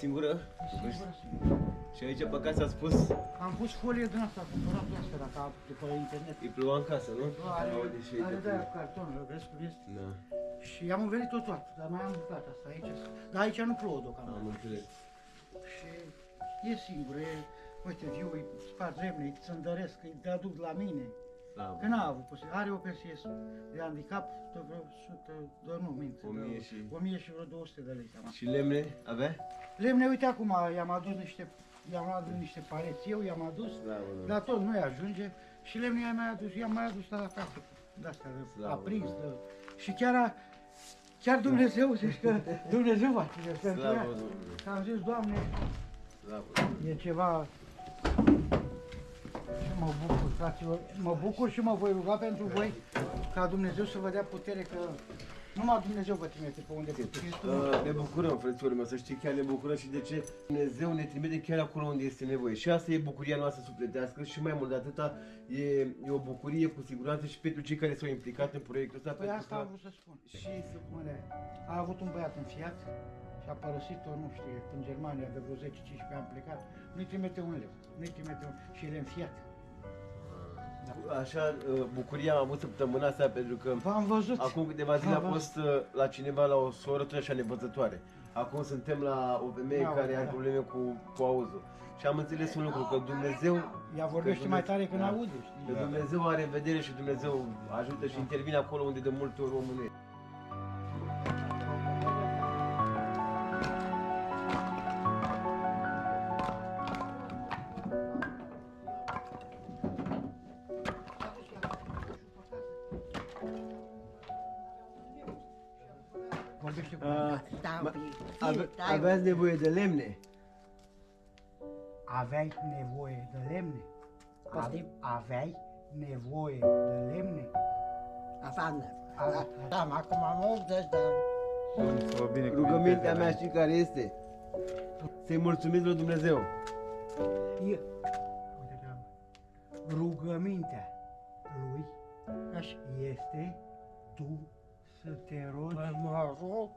singură? E singură. Și aici pe casă a spus? Am pus folie din asta, cumpărat asta, dacă de pe internet. Îi ploua în casă, nu? Are de-aia cartonul, vezi cum este? Da. Și am învelit totul, dar mai am bucata asta aici. Dar aici nu plouă deocamdată. Am înțeles. Și e singur, uite, viu, îi spart lemne, îi țândăresc, îi aduc la mine. Slavă. Că n-a avut posibil. Are o pensie de handicap de vreo 100, nu, mint, 1000 și... 1000 și vreo 200 de lei. Cam. Și lemne avea? Lemne, uite acum, i-am adus niște pareți, eu i-am adus, Slavă, dar tot nu-i ajunge. Și lemne i-am mai adus la casă, de-astea, de aprins, și chiar Dumnezeu, zici că Dumnezeu va ține pentru ea. Că am zis, Doamne, e ceva. Și mă bucur, fraților, mă bucur și mă voi ruga pentru voi ca Dumnezeu să vă dea putere, că numai Dumnezeu vă trimite pe unde puteți. Ne bucurăm, frăților meu, să știi, chiar ne bucurăm și de ce Dumnezeu ne trimite chiar acolo unde este nevoie. Și asta e bucuria noastră sufletească și mai mult de atâta e o bucurie cu siguranță și pentru cei care s-au implicat în proiectul ăsta. Păi asta am vrut să spun. Și a avut un băiat în Fiat și a părăsit-o, nu știu, în Germania de vreo 10-15 ani plecat. Nu-i trimite un leu, și el e în Fiat. Da. Așa, bucuria am avut săptămâna asta pentru că v-am văzut. Acum câteva zile am fost la cineva, la o soră tot așa nevăzătoare. Acum suntem la o femeie care are probleme cu auzul. Și am înțeles un lucru, că Dumnezeu... Ea vorbește mai tare când aude, știi? Că Dumnezeu are vedere și Dumnezeu ajută și intervine acolo unde de multe ori omul nu e. Aveați nevoie de lemne? Aveai nevoie de lemne? Aveai nevoie de lemne? Aveam nevoie. Da, acum am 80 de ani. Rugămintea mea știi care este? Să-i mulțumiți lui Dumnezeu. Rugămintea lui este tu să te rogi. Mă rog.